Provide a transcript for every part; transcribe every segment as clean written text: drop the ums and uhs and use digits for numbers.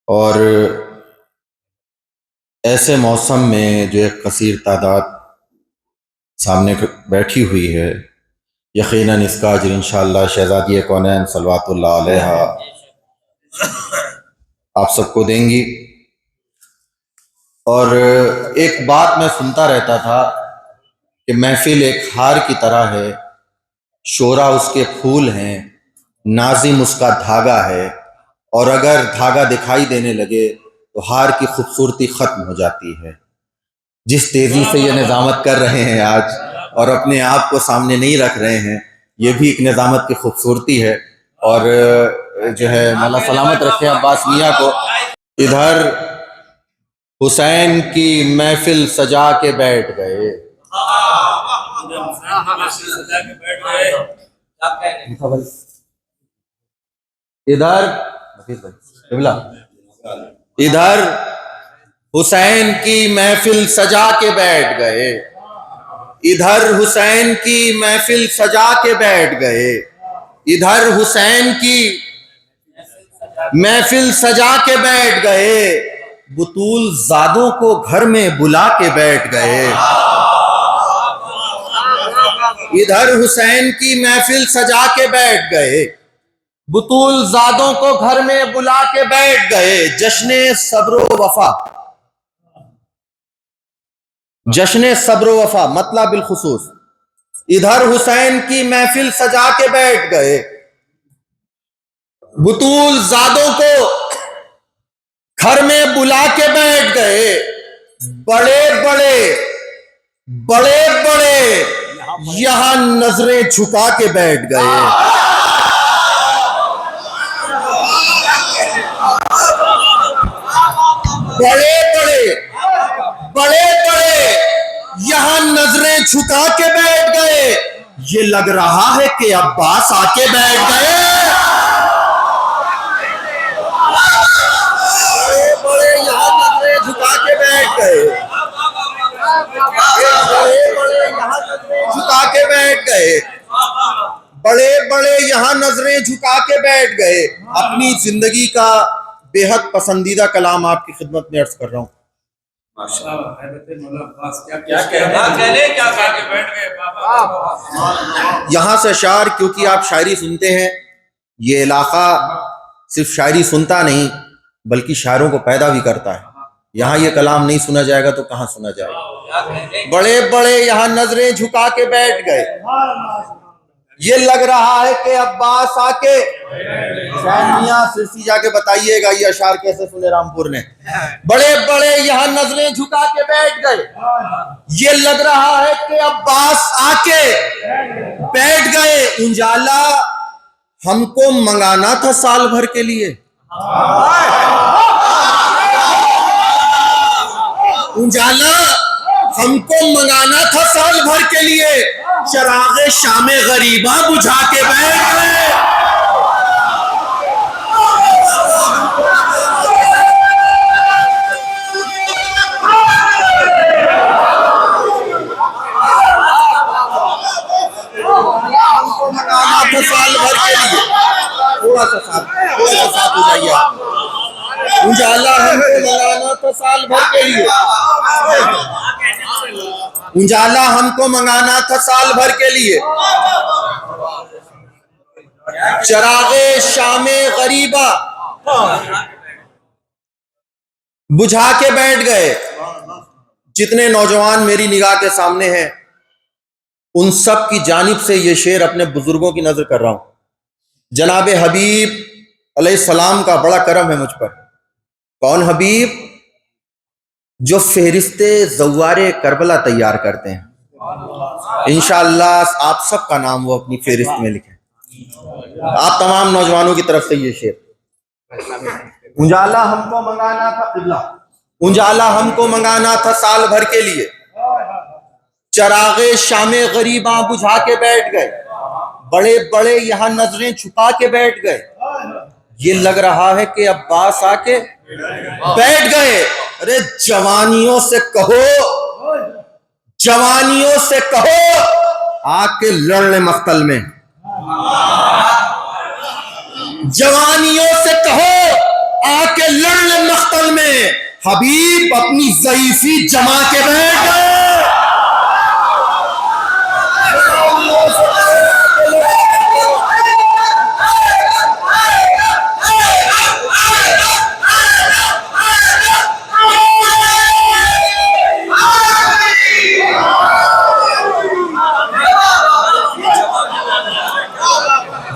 और ऐसे मौसम में जो एक कसीर तादाद सामने बैठी हुई है, यकीनन इसका अजर इंशाअल्लाह शहज़ादी कौनैन सल्लल्लाहु अलैहा आप सबको देंगी। और एक बात मैं सुनता रहता था कि महफिल एक हार की तरह है, शोरा उसके फूल हैं, नाज़िम उसका धागा है, और अगर धागा दिखाई देने लगे तो हार की खूबसूरती ख़त्म हो जाती है। जिस तेज़ी से ये निज़ामत कर रहे हैं आज और अपने आप को सामने नहीं रख रहे हैं, ये भी एक निज़ामत की खूबसूरती है। और जो है मौला सलामत रखे अब्बास मियाँ को। इधर हुसैन की महफिल सजा के बैठ गए, इधर हुसैन की महफिल सजा के बैठ गए, इधर हुसैन की महफिल सजा के बैठ गए, इधर हुसैन की महफिल सजा के बैठ गए, बुतूल ज़ादों को घर में बुला के बैठ गए। इधर हुसैन की महफिल सजा के बैठ गए, बुतूल ज़ादों को घर में बुला के बैठ गए। जश्ने सब्र वफा, जश्ने सब्र वफा मतलब बिलखुसूस। इधर हुसैन की महफिल सजा के बैठ गए, बुतूल ज़ादों को घर में बुला के बैठ गए। बड़े बड़े बड़े बड़े यहां नजरें झुका के बैठ गए। बड़े बड़े बड़े बड़े यहां नजरें झुका के बैठ गए। ये लग रहा है कि अब्बास आके बैठ गए। बड़े बड़े यहां नजरें झुका के बैठ गए, बड़े बड़े यहां नजरें झुका के बैठ गए, बड़े बड़े यहां नजरें झुका के बैठ गए। अपनी जिंदगी का बेहद पसंदीदा कलाम आपकी खिदमत में अर्ज कर रहा हूं। यहां से शायर, क्योंकि आप शायरी सुनते हैं, ये इलाका सिर्फ शायरी सुनता नहीं बल्कि शायरों को पैदा भी करता है। यहाँ ये कलाम नहीं सुना जाएगा तो कहाँ सुना जाएगा। बड़े बड़े यहाँ नजरें झुका के बैठ गए, ये लग रहा है कि अब्बास आके। मियां सिरसी जाके बताइएगा ये अशार कैसे सुने रामपुर ने। बड़े बड़े यहाँ नजरें झुका के बैठ गए, ये लग रहा है कि अब्बास आके बैठ गए। उजाला हमको मंगाना था साल भर के लिए, उजाला हमको मंगाना था साल भर के लिए। चरागे शामे गरीबा बुझा के बैठ गए। हमको मंगाना था साल भर के लिए। थोड़ा सा साथ हो जाइए आप। उजाला हमको मंगाना था साल भर के लिए, उजाला हमको मंगाना था साल भर के लिए। चरागे शामे गरीबा बुझा के बैठ गए। जितने नौजवान मेरी निगाह के सामने हैं उन सब की जानिब से ये शेर अपने बुजुर्गों की नजर कर रहा हूं। जनाब हबीब अलैहिस्सलाम का बड़ा करम है मुझ पर। कौन हबीब? जो फहरिस्ते ज़व्वारे करबला तैयार करते हैं। इंशाअल्लाह आप सबका नाम वो अपनी फहरिस्त में लिखें। आप तमाम नौजवानों की तरफ से ये शेर। उजाला हमको मंगाना था क़िबला, उजाला हमको मंगाना था साल भर के लिए। चरागे शामे गरीबा बुझा के बैठ गए, बड़े बड़े यहाँ नजरें छुपा के बैठ गए। ये लग रहा है कि अब्बास आके बैठ गए। अरे जवानियों से कहो, जवानियों से कहो आके लड़ ले मख्तल में। जवानियों से कहो आके लड़ ले मख्तल में हबीब अपनी ज़ईफ़ी जमा के बैठ गए।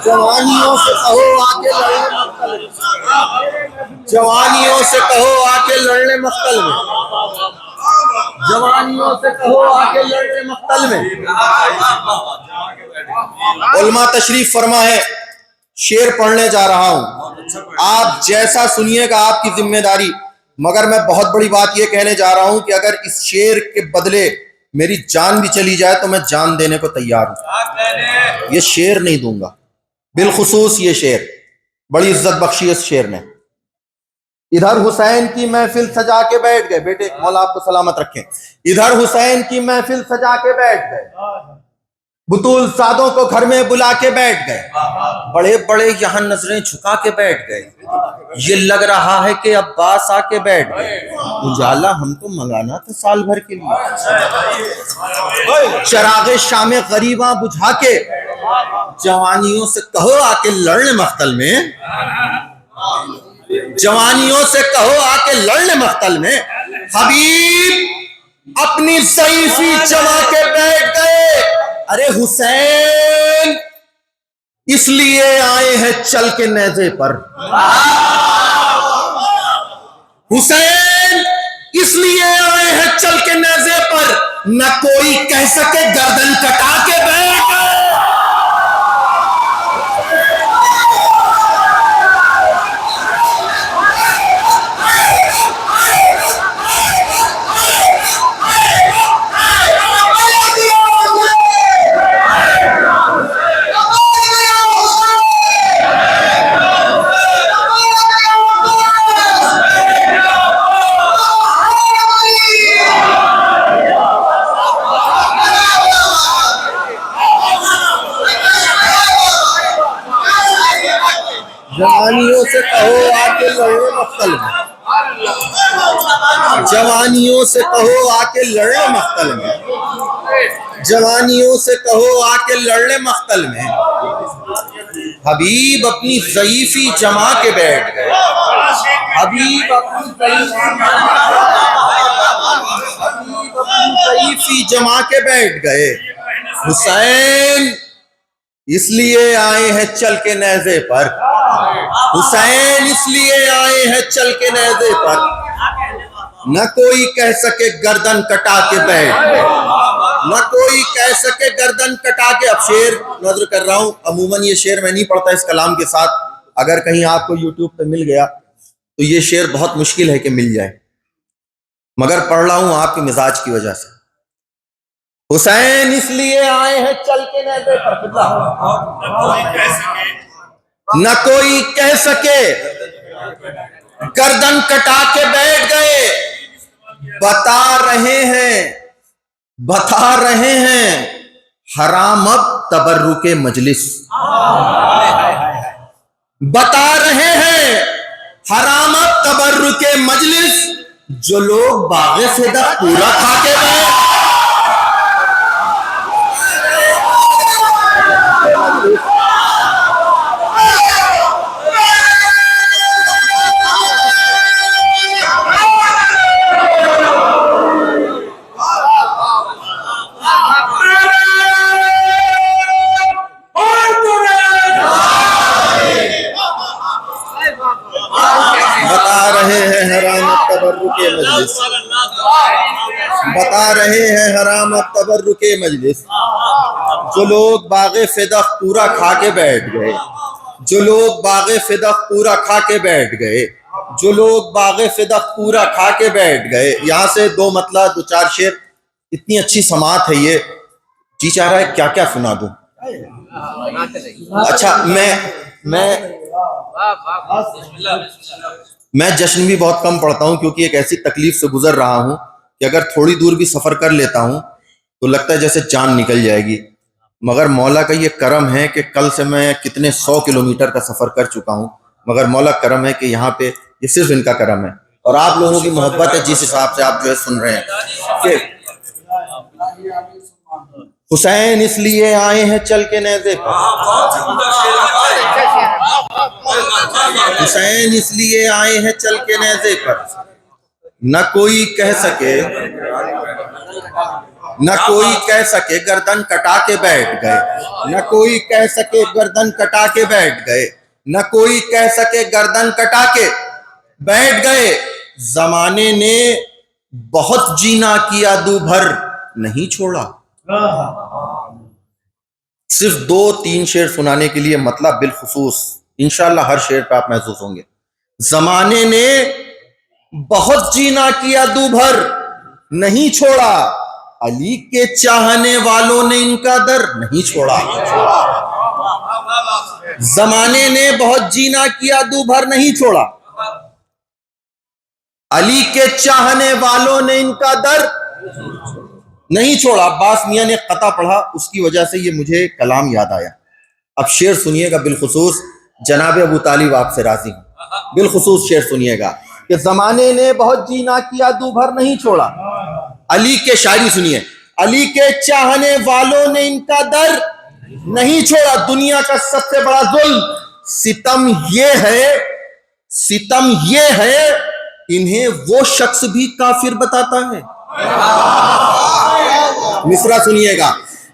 जवानियों से कहो आके लड़ने मख्तल में, जवानियों से कहो आके लड़ने मख्तल में, जवानियों से कहो आके लड़ने मख्तल में। उलमा तशरीफ फरमा है, शेर पढ़ने जा रहा हूं, आप जैसा सुनिएगा आपकी जिम्मेदारी। मगर मैं बहुत बड़ी बात यह कहने जा रहा हूं कि अगर इस शेर के बदले मेरी जान भी चली जाए तो मैं जान देने को तैयार हूं। ये शेर नहीं दूंगा, बिलखुसूस ये शेर, बड़ी इज्जत बख्शी इस शेर ने। इधर हुसैन की महफिल सजा के बैठ गए, बेटे मौला आपको सलामत रखें, इधर हुसैन की महफिल सजा के बैठ गए, बुतूल सादों को घर में बुला के बैठ गए, बड़े बड़े यहां नजरें झुका के बैठ गए, ये लग रहा है कि अब्बास आके बैठ गए। उजाला हमको मंगाना था साल भर के लिए, चरागे शामे गरीबा बुझा के जवानियों से कहो आके लड़ने मख्तल में, जवानियों से कहो आके लड़ने मख्तल में, हबीब अपनी ज़ईफ़ी जमा के बैठ गए। अरे हुसैन इसलिए आए हैं चल के नेज़े पर, हुसैन इसलिए आए हैं चल के नेज़े पर, न कोई कह सके गर्दन कटा के बैठ गए। जवानियों से कहो आके लड़ने मख्तल में, जवानियों से कहो आके लड़ने मख्तल में, जवानियों से कहो आके लड़ने मख्तल में, हबीब अपनी ज़ईफ़ी जमा के बैठ गए, हबीब अपनी ज़ईफ़ी जमा के बैठ गए। हुसैन इसलिए आए हैं चल के नेज़े पर, हुसैन इसलिए आए हैं चल के नेज़े पर, न कोई कह सके गर्दन कटा के बैठ, न कोई कह सके गर्दन कटा के। अब शेर नजर कर रहा हूं, अमूमन ये शेर मैं नहीं पढ़ता इस कलाम के साथ, अगर कहीं आपको यूट्यूब पे मिल गया तो ये शेर बहुत मुश्किल है कि मिल जाए, मगर पढ़ रहा हूं आपके मिजाज की वजह से। हुसैन इसलिए आए हैं चल के नेज़े पर, न कोई कह सके गर्दन कटा के बैठ गए। बता रहे हैं हराम अब तबर्रुके मजलिस, बता रहे हैं हराम अब तबर्रुके मजलिस, जो लोग बाग़े फ़िदा पूरा खा के गए। बता रहे हैं हराम तबर्रुके मजलिस, जो लोग बाग़े फ़िदक़ पूरा खा के बैठ गए, जो लोग बाग़े फ़िदक़ पूरा खा के बैठ गए, जो लोग बाग़े फ़िदक़ पूरा खा के बैठ गए। यहाँ से दो मतलब दो चार शेर, इतनी अच्छी समात है ये, जी चाह रहा है क्या क्या सुना दूं। अच्छा मैं जश्न भी बहुत कम पढ़ता हूँ, क्योंकि एक ऐसी तकलीफ से गुजर रहा हूँ कि अगर थोड़ी दूर भी सफ़र कर लेता हूँ तो लगता है जैसे जान निकल जाएगी। मगर मौला का ये करम है कि कल से मैं कितने 100 किलोमीटर का सफ़र कर चुका हूँ, मगर मौला करम है कि यहाँ पे ये सिर्फ इनका करम है। और आप लोगों की मोहब्बत है जिस हिसाब से आप जो है सुन रहे हैं कि हुसैन इसलिए आए हैं चल के नेज़े पर, हुसैन इसलिए आए हैं चल के नेज़े पर, न कोई कह सके, न कोई कह सके गर्दन कटा के बैठ गए, न कोई कह सके गर्दन कटा के बैठ गए, न कोई कह सके गर्दन कटा के बैठ गए। जमाने ने बहुत जीना किया दू भर नहीं छोड़ा। सिर्फ 2-3 शेर सुनाने के लिए मतलब बिलखुसूस इंशाअल्लाह हर शेर पे आप महसूस होंगे। जमाने ने बहुत जीना किया दू भर नहीं छोड़ा, अली के चाहने वालों ने इनका दर नहीं छोड़ा। जमाने ने बहुत जीना किया दू भर नहीं छोड़ा, अली के चाहने वालों ने इनका दर नहीं छोड़ा। अब्बास मियां ने कता पढ़ा, उसकी वजह से ये मुझे कलाम याद आया। अब शेर सुनिएगा, बिलखुसूस जनाब अबू तालिब आपसे राजी हूं, बिलखुसूस शेर सुनिएगा कि जमाने ने बहुत जीना किया दू भर नहीं छोड़ा, अली के शायरी सुनिए, अली के चाहने वालों ने इनका दर नहीं छोड़ा। दुनिया का सबसे बड़ा जुल्म सितम ये है, सितम ये है इन्हें वो शख्स भी काफिर बताता है। मिसरा सुनिएगा,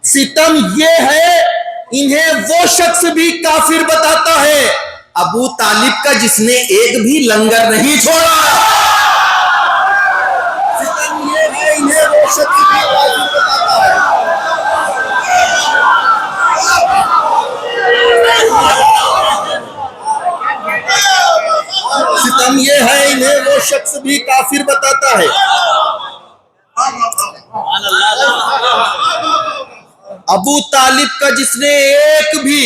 सितम ये है इन्हें वो शख्स भी काफिर बताता है, अबू तालिब का जिसने एक भी लंगर नहीं छोड़ा। सितम ये है इन्हें वो शख्स भी काफिर बताता है। सितम ये है इन्हें वो शख्स भी काफिर बताता है, अबू तालिब का जिसने एक भी।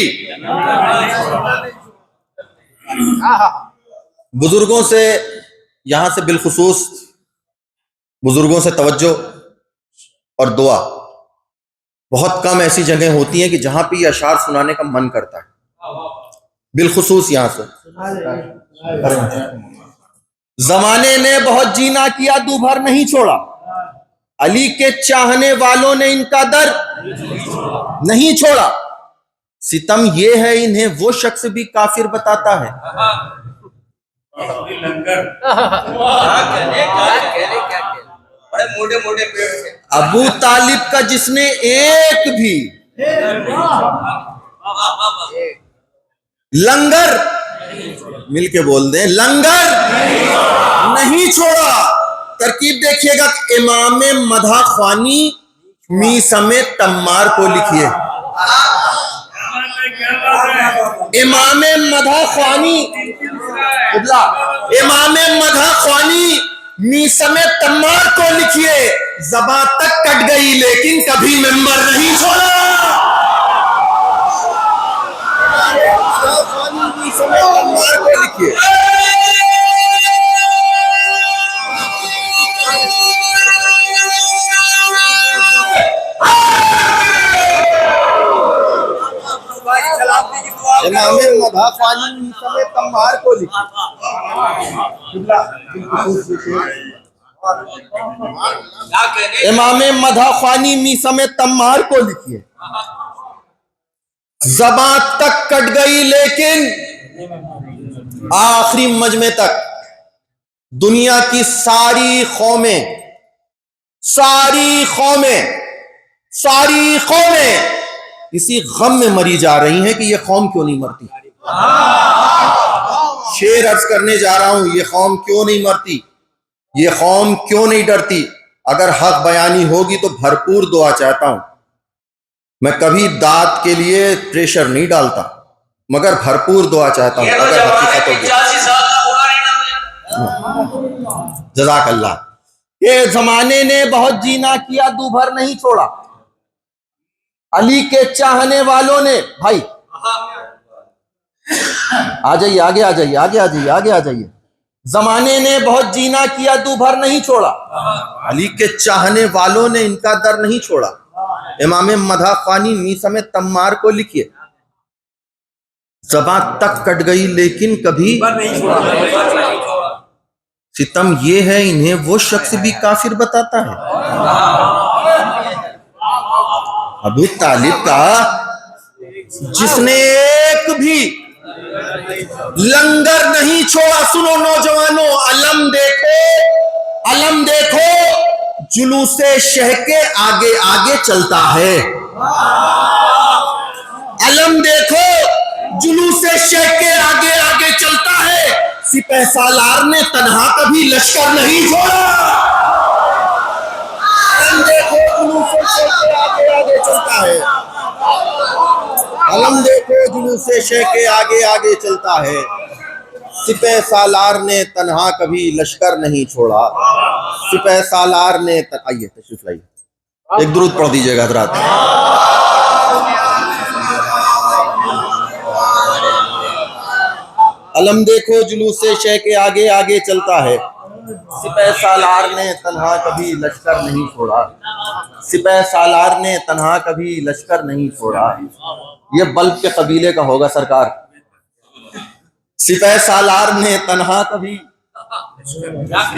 बुजुर्गों से यहां से बिलखुसूस बुजुर्गों से तवज्जो और दुआ। बहुत कम ऐसी जगह होती हैं कि जहां पे ये अशार सुनाने का मन करता है, बिलखुसूस यहां से। जमाने ने बहुत जीना किया दू भर नहीं छोड़ा, अली के चाहने वालों ने इनका दर नहीं छोड़ा। सितम ये है इन्हें वो शख्स भी काफिर बताता है। अबू तालिब का जिसने एक भी लंगर, मिलके बोल दें, लंगर नहीं छोड़ा। तरकीब देखिएगा, इमाम मधा ख्वानी मी समेत तम्मार को लिखिए, इमाम मधा ख्वानी, इमाम मधा ख्वानी मी समेत तम्मार को लिखिए। ज़बां तक कट गई लेकिन कभी मेंबर नहीं छोड़ा। तम्मार को लिखिए। इमाम मधा ख्वानी समेत तम्मार को लिखिए। इमाम मधा ख्वानी मी समेत तम्मार को लिखिए। ज़बां तक कट गई लेकिन आखिरी मजमे तक दुनिया की सारी कौमें, सारी कौमें, सारी कौमें इसी गम में मरी जा रही हैं कि ये कौम क्यों नहीं मरती। शेर अर्ज करने जा रहा हूं, ये कौम क्यों नहीं मरती, ये कौम क्यों नहीं डरती। अगर हक बयानी होगी तो भरपूर दुआ चाहता हूं। मैं कभी दाद के लिए प्रेशर नहीं डालता, मगर भरपूर दुआ चाहता हूं अगर हकीकत होगी। जज़ाक अल्लाह। ये जमाने ने बहुत जीना किया दू भर नहीं छोड़ा, अली के चाहने वालों ने, भाई आ जाइए, आगे आ जाइए, आगे आ जाइए, आगे आ जाइए। जमाने ने बहुत जीना किया दू भर नहीं छोड़ा, अली के चाहने वालों ने इनका दर नहीं छोड़ा। इमाम मधा ख्वानी मी समेत तम्मार को लिखिए। ज़बां तक कट गई लेकिन कभी नहीं छोड़ा। सितम ये है, इन्हें वो शख्स भी काफिर बताता है। अबू तालिब का जिसने एक भी लंगर नहीं छोड़ा। सुनो नौजवानों, अलम देखो जुलूसे शह के आगे आगे चलता है। अलम देखो जुलूसे शह के आगे आगे चलता है। सिपह सालार ने तन्हा कभी लश्कर नहीं छोड़ा। अलम देखो जुलूसे शह के आगे आगे चलता है। अलम देखो जुलूसे शह के आगे आगे चलता है। सिपह सालार ने तन्हा कभी लश्कर नहीं छोड़ा। सिपह सालार ने आइए तशरीफ लाइए, एक दुरूद पढ़ दीजिएगा हजरात। अलम देखो जुलूसे शह के आगे आगे चलता है। सिपह सालार ने तन्हा कभी लश्कर नहीं छोड़ा। सिपह सालार ने तन्हा कभी लश्कर नहीं छोड़ा। ये बल्ब के कबीले का होगा सरकार। सिपह सालार ने तन्हा कभी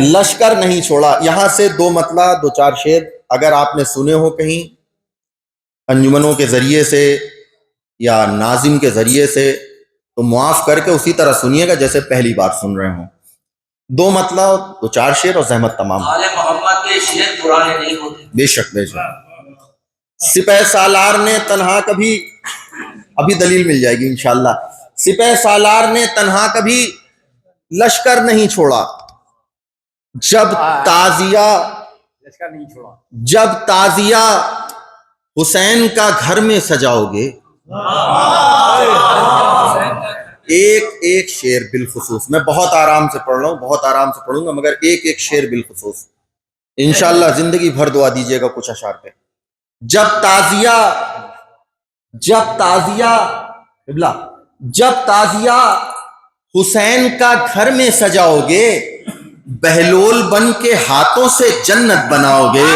लश्कर नहीं छोड़ा। यहां से दो मतला, दो चार शेर अगर आपने सुने हो कहीं अंजुमनों के जरिए से या नाजिम के जरिए से, तो मुआफ करके उसी तरह सुनिएगा जैसे पहली बार सुन रहे हो। दो मतलब, दो चार शेर और जहमत तमाम। मोहम्मद के शेर पुराने नहीं होते। बेशक बेशक। सिपह सालार ने तन्हा कभी, अभी दलील मिल जाएगी इंशाल्लाह। सिपह सालार ने तन्हा कभी लश्कर नहीं छोड़ा। जब ताजिया लश्कर नहीं छोड़ा। जब ताजिया हुसैन का घर में सजाओगे। एक एक शेर बिलखुसूस, मैं बहुत आराम से पढ़ रहा हूं, बहुत आराम से पढ़ूंगा, मगर एक एक शेर बिलखुसूस इंशाल्लाह जिंदगी भर दुआ दीजिएगा कुछ अशार पे। जब ताजिया हुसैन का घर में सजाओगे, बहलोल बन के हाथों से जन्नत बनाओगे।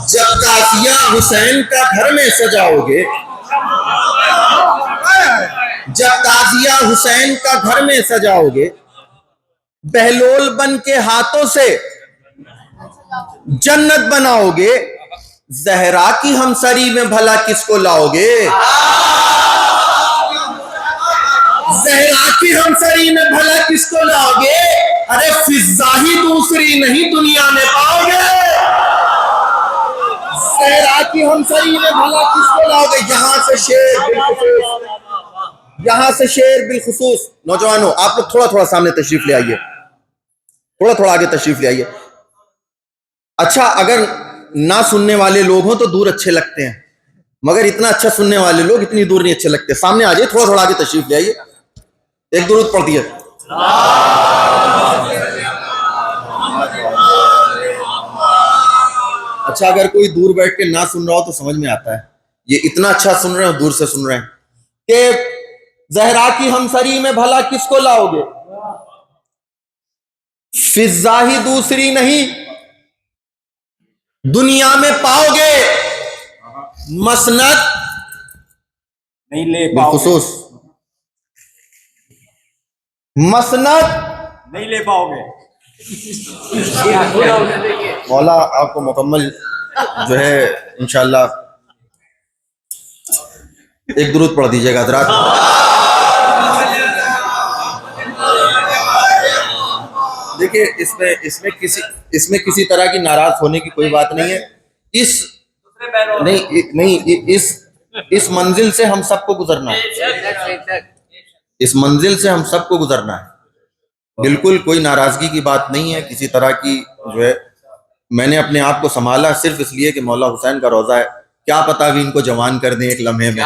जब ताजिया हुसैन का घर में सजाओगे, जब ताजिया हुसैन का घर में सजाओगे, बहलोल बन के हाथों से जन्नत बनाओगे। जहरा की हमसरी में भला किसको लाओगे। जहरा की हमसरी में भला किसको लाओगे। अरे फिजा ही दूसरी नहीं दुनिया में पाओगे। जहरा की हमसरी में भला किसको लाओगे। यहां से शेर बिलखुसूस, यहां से शेर बिलखुसूस। नौजवानों आप लोग थोड़ा थोड़ा सामने तशरीफ ले आइए, थोड़ा थोड़ा आगे तशरीफ ले आइए। अच्छा, अगर ना सुनने वाले लोग हों तो दूर अच्छे लगते हैं, मगर इतना अच्छा सुनने वाले लोग इतनी दूर नहीं अच्छे लगते। सामने आ जाइए, थोड़ा थोड़ा आगे तशरीफ ले आइए, एक दुरूद पढ़ दिए। अच्छा, अगर कोई दूर बैठ के ना सुन रहा हो तो समझ में आता है, ये इतना अच्छा सुन रहे हो, दूर से सुन रहे हैं। कि जहरा की हमसरी में भला किसको लाओगे। फिजा ही दूसरी नहीं दुनिया में पाओगे। मसनद नहीं ले पाओगे। बिलखुसूस मसनद नहीं ले पाओगे। मौला आपको मुकम्मल जो है इंशाल्लाह एक दुरूद पढ़ दीजिएगा हज़रात। देखिए, इसमें किसी तरह की नाराज होने की कोई बात नहीं है। इस मंजिल से हम सबको गुजरना है। इस मंजिल से हम सबको गुजरना है। बिल्कुल कोई नाराजगी की बात नहीं है किसी तरह की। जो है मैंने अपने आप को संभाला सिर्फ इसलिए कि मौला हुसैन का रोजा है। क्या पता भी इनको जवान कर दें एक लम्हे में।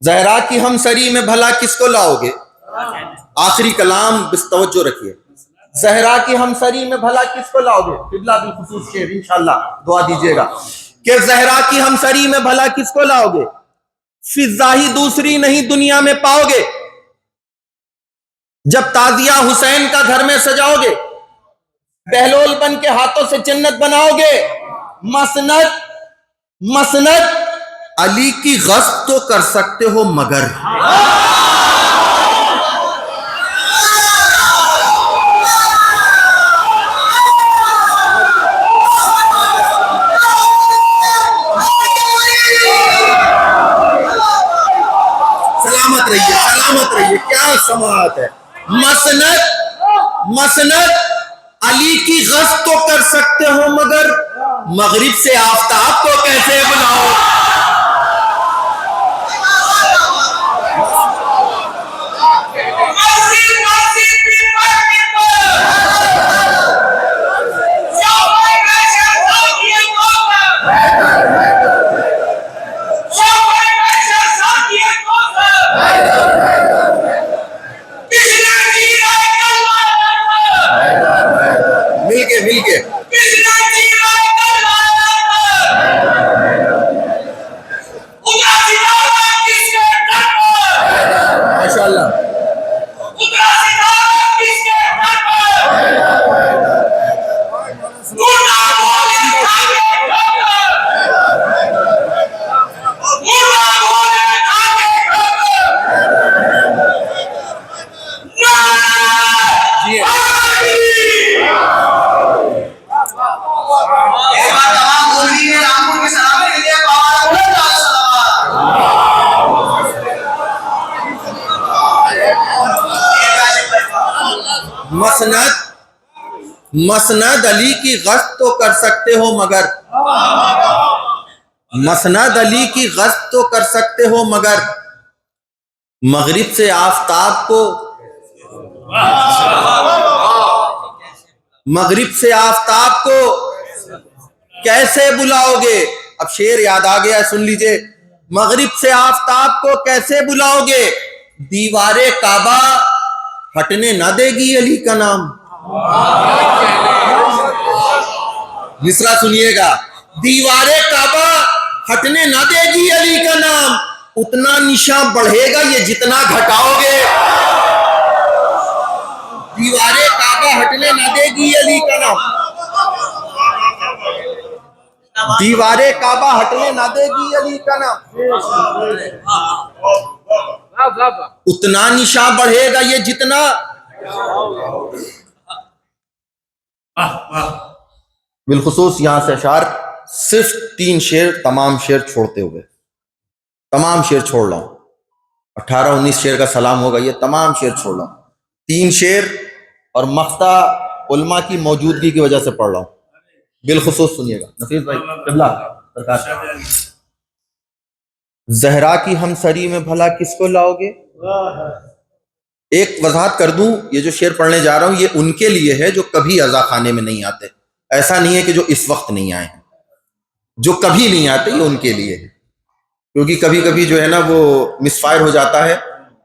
जहरा की हमसरी में भला किसको लाओगे। आखिरी कलाम बिस्तवज्जो रखिए। जहरा की हमसरी में भला किसको लाओगे। किबला बिलखुसूस शेर इंशाल्लाह दुआ दीजिएगा कि जहरा की हमसरी में भला किसको लाओगे। फिजा ही दूसरी नहीं दुनिया में पाओगे। जब ताजिया हुसैन का घर में सजाओगे, बहलोल बन के हाथों से जन्नत बनाओगे। मसनद मसनद अली की गश्त तो कर सकते हो मगर सलामत रहिए, क्या समाअत है। मसनद अली की गश्त तो कर सकते हो मगर मगरिब से आफताब को कैसे बुलाओ। मिलके माशाअल्लाह मसनद अली की गश्त तो कर सकते हो मगर मसनद अली की गश्त तो कर सकते हो मगर मगरिब से आफताब को कैसे बुलाओगे। अब शेर याद आ गया, सुन लीजिए। मगरिब से आफताब को कैसे बुलाओगे, दीवारे काबा हटने ना देगी अली का नाम। मिसरा सुनिएगा, दीवारे काबा हटने ना देगी अली का नाम, उतना निशान बढ़ेगा ये जितना घटाओगे। दीवारे काबा हटने ना देगी अली का नाम, दीवारे काबा हटने ना देगी अली का नाम, उतना निशान बढ़ेगा ये जितना। बिलखुसूस यहां से अशार सिर्फ 3 शेर, तमाम शेर छोड़ते हुए, तमाम शेर छोड़ रहा हूं। 18-19 शेर का सलाम होगा, ये तमाम शेर छोड़ रहा हूं। 3 शेर और मख्ता उलमा की मौजूदगी की वजह से पढ़ रहा हूं। बिलखुसूस सुनिएगा। नफीस भाई किबला सरकार, जहरा की हमसरी में भला किसको लाओगे। एक वजाहत कर दूं, ये जो शेर पढ़ने जा रहा हूं ये उनके लिए है जो कभी अज़ा खाने में नहीं आते। ऐसा नहीं है कि जो इस वक्त नहीं आए हैं, जो कभी नहीं आते, ये उनके लिए है। क्योंकि कभी कभी जो है ना वो मिसफायर हो जाता है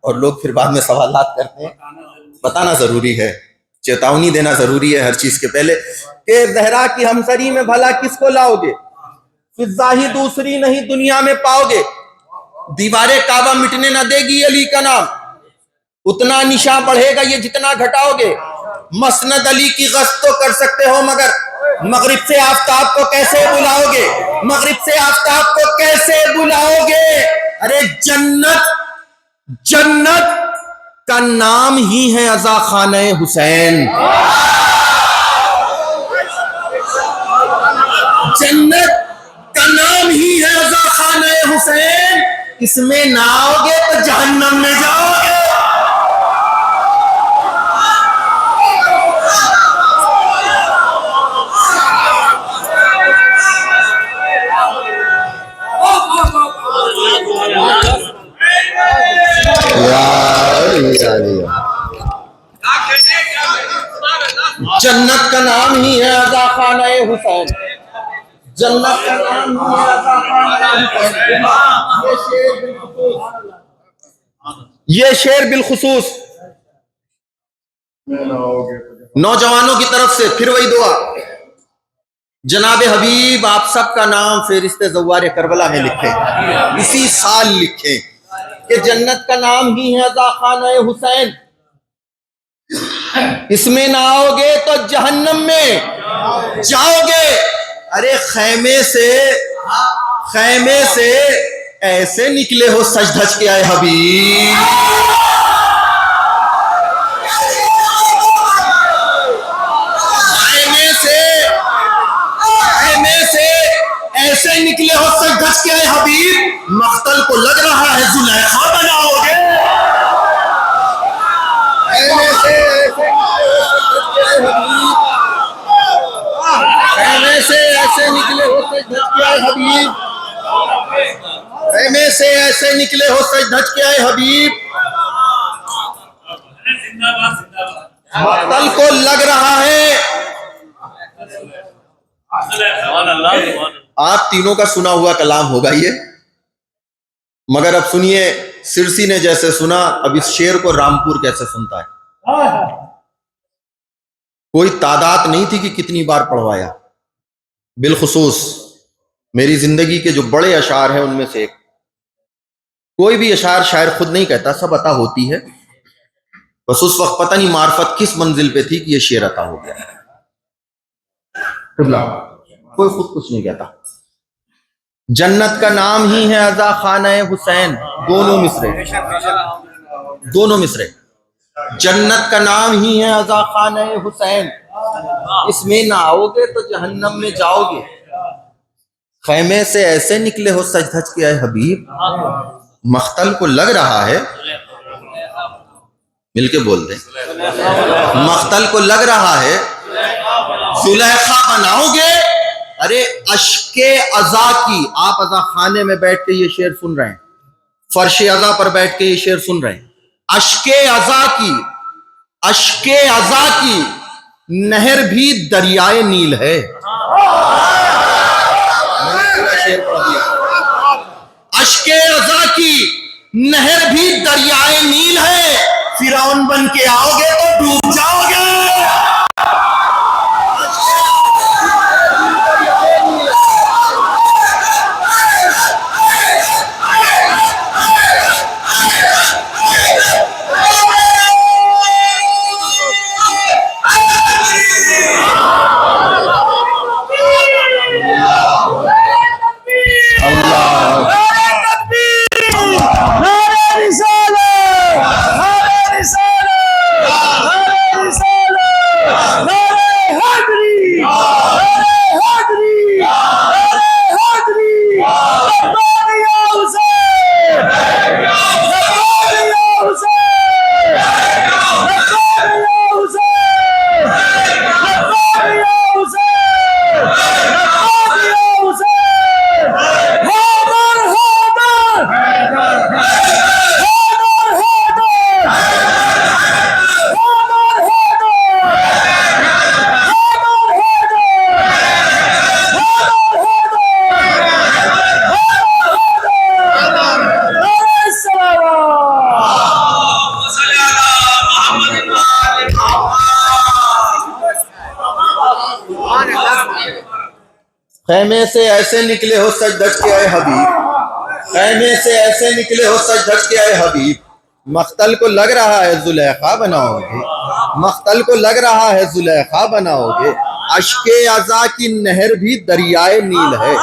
और लोग फिर बाद में सवालात करते हैं। बताना जरूरी है, चेतावनी देना जरूरी है हर चीज के पहले कि जहरा की हमसरी में भला किसको लाओगे, फिज़ा ही दूसरी नहीं दुनिया में पाओगे, दीवारे काबा मिटने ना देगी अली का नाम, उतना निशा बढ़ेगा ये जितना घटाओगे। मसनद अली की गश्त तो कर सकते हो मगर मगरिब से आफताब को कैसे बुलाओगे, मगरिब से आफताब को कैसे बुलाओगे। अरे जन्नत का नाम ही है अज़ा खाने हुसैन, जन्नत का नाम ही है अज़ा खाने हुसैन, इसमें ना आओगे तो जहन्नम में जाओगे। जन्नत का नाम ही है अज़ा खाना हुसैन, जन्नत का नाम ही है अज़ा खाना हुसैन। ये शेर बिलखुसूस नौजवानों की तरफ से फिर वही दुआ, जनाब हबीब आप सबका नाम फेरिस्ते ज़वार करबला में लिखे, इसी साल लिखे कि जन्नत का नाम ही है अज़ा खाना हुसैन, इसमें ना आओगे तो जहन्नम में जाओगे। अरे खैमे से ऐसे निकले हो सज धज के आए हबीब। खैमे से ऐसे निकले हो सज धज के आए हबीब, मख्तल को लग रहा है जुलेखा बनाओगे। खैमे से ऐसे निकले हो सज धज के आए हबीब, खैमे से ऐसे निकले हो सज धज के आए हबीब, मख्तल को लग रहा है। आप तीनों का सुना हुआ कलाम होगा ये, मगर अब सुनिए सिरसी ने जैसे सुना, अब इस शेर को रामपुर कैसे सुनता है। कोई तादाद नहीं थी कि कितनी बार पढ़वाया, बिलखुसूस मेरी जिंदगी के जो बड़े अशार हैं उनमें से एक। कोई भी अशार शायर खुद नहीं कहता, सब अता होती है, बस उस वक्त पता नहीं मार्फत किस मंजिल पे थी कि ये शेर अता हो गया। कोई खुद कुछ नहीं कहता। जन्नत का नाम ही है अज़ा खाना हुसैन, दोनों मिसरे। जन्नत का नाम ही है अज़ा खाना हुसैन, इसमें ना आओगे तो जहन्नम में जाओगे। खैमे से ऐसे निकले हो सज धज के आए हबीब, मख्तल को लग रहा है, मिलके बोल दे, मख्तल को लग रहा है जुलेखा बनाओगे। अरे अश्के अज़ा की, आप अज़ा खाने में बैठ के ये शेर सुन रहे हैं, फर्श अज़ा पर बैठ के ये शेर सुन रहे हैं। अश्के अज़ा की नहर भी दरियाए नील है। अश्के अज़ा की नहर भी दरियाए नील है, फिरौन बन के आओगे तो डूब जाओगे। खैमे से ऐसे निकले हो सज धज के आए हबीब, खैमे से ऐसे निकले हो सज धज के आए हबीब, मख्तल को लग रहा है जुलेखा बनाओगे, मख्तल को लग रहा है जुलेखा बनाओगे। अश्के अज़ा की नहर भी दरियाए नील है,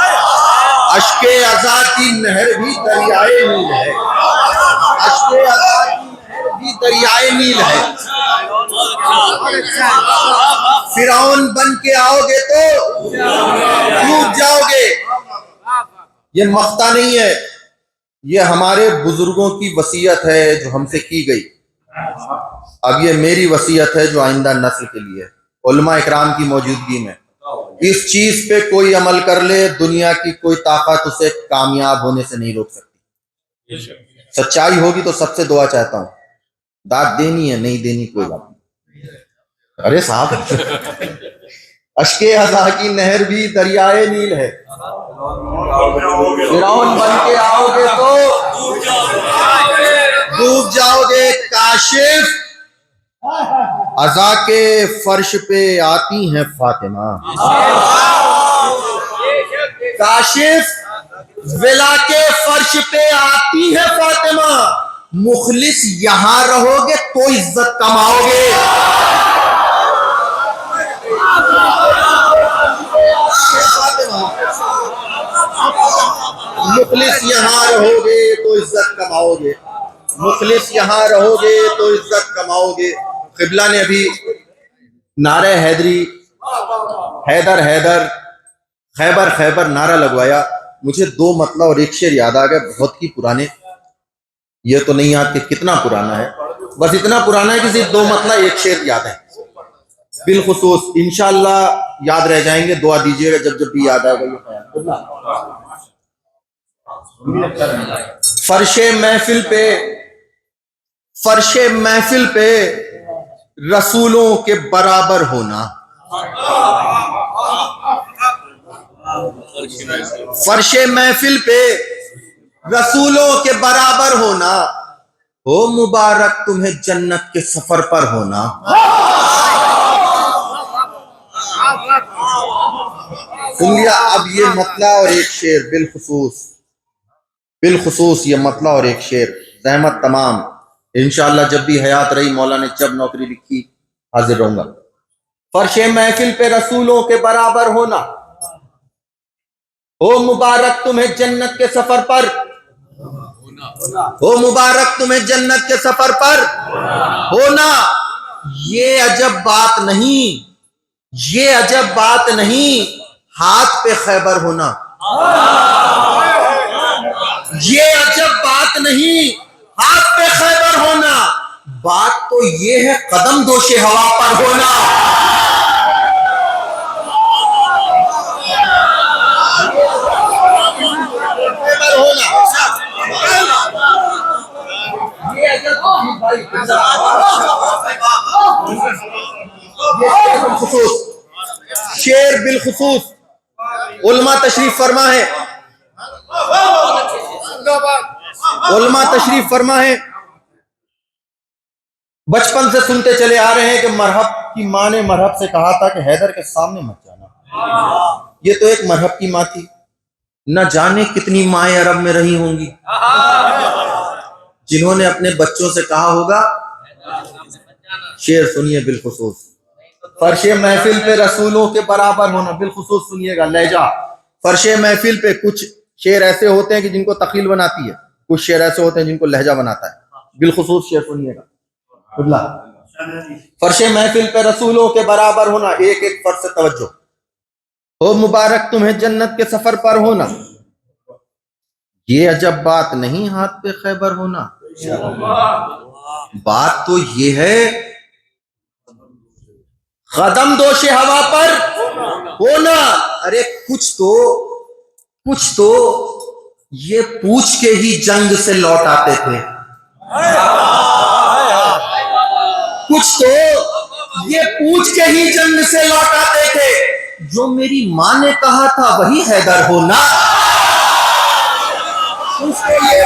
अश्के अज़ा की नहर भी दरियाए नील है, अश्के अज़ा की नहर भी दरियाए नील है। फिरौन बन के आओगे तो डूब जाओगे। ये मख्ता नहीं है, ये हमारे बुजुर्गों की वसीयत है जो हमसे की गई। अब ये मेरी वसीयत है जो आइंदा नस्ल के लिए, उलमा इकराम की मौजूदगी में। इस चीज पे कोई अमल कर ले, दुनिया की कोई ताकत उसे कामयाब होने से नहीं रोक सकती। सच्चाई होगी तो सबसे दुआ चाहता हूं, दाद देनी है नहीं देनी कोई बात नहीं। अरे साहब, अश्के अज़ा की नहर भी दरियाए नील है, फिरौन बन के आओगे तो डूब जाओगे। काशिफ अज़ा के फर्श पे आती हैं फातिमा, काशिफ विला के फर्श पे आती है फातिमा। मुखलिस यहां रहोगे तो इज्जत कमाओगे। मुखलिस यहाँ रहोगे तो इज्जत कमाओगे, मुखलिस यहाँ रहोगे तो इज्जत कमाओगे। क़िबला ने अभी नारे हैदरी, हैदर हैदर, खैबर खैबर नारा लगवाया। मुझे दो मतलब और एक शेर याद आ गया, बहुत ही पुराने। ये तो नहीं याद कि कितना पुराना है, बस इतना पुराना है कि सिर्फ दो मतलब एक शेर याद है। बिलखुसूस इंशाअल्लाह याद रह जाएंगे, दुआ दीजिएगा जब जब भी याद आएगा। फर्शे महफिल पे, फर्शे महफिल पे रसूलों के बराबर होना, फर्शे महफिल पे रसूलों के बराबर होना, हो मुबारक तुम्हें जन्नत के सफर पर होना। सुन लिया? अब ये मतला और एक शेर, बिलखुसूस ये मतला और एक शेर, रहमत तमाम। इंशाअल्लाह जब भी हयात रही, मौला ने जब नौकरी लिखी, हाजिर रहूंगा। फर्शे महफिल पे रसूलों के बराबर होना, हो मुबारक तुम्हें जन्नत के सफर पर, हो मुबारक तुम्हें जन्नत के सफर पर होना। ये अजब बात नहीं, ये अजब बात नहीं, हाथ पे खैबर होना। ये अजब बात नहीं, हाथ पे खैबर होना। बात तो ये है कदम दोशे हवा पर होना। खैबर होना, ये अजब भाई, शेर बिलखुसूस उलमा तशरीफ फरमा है, उलमा तशरीफ फरमा है। बचपन से सुनते चले आ रहे हैं कि मरहब की माँ ने मरहब से कहा था कि हैदर के सामने मत जाना। ये तो एक मरहब की माँ थी, न जाने कितनी माएं अरब में रही होंगी जिन्होंने अपने बच्चों से कहा होगा। शेर सुनिए बिलखुसूस, फर्शे महफिल पे रसूलों के बराबर होना। बिलखुसूस सुनिएगा लहजा। फर्शे महफिल पे कुछ शेर ऐसे होते हैं कि जिनको तकील बनाती है, कुछ शेर ऐसे होते हैं जिनको लहजा बनाता है। बिलखुसूस शेर सुनिएगा। फर्शे महफिल पे रसूलों के बराबर होना, एक एक फर्श से तवज्जो। हो मुबारक तुम्हें जन्नत के सफर पर होना, ये अजब बात नहीं हाथ पे खैबर होना। बात तो ये है कदम दोशे हवा पर होना। अरे कुछ तो ये पूछ के ही जंग से लौट आते थे, कुछ तो ये पूछ के ही जंग से लौट आते थे। जो मेरी माँ ने कहा था वही हैदर होना, उसको ये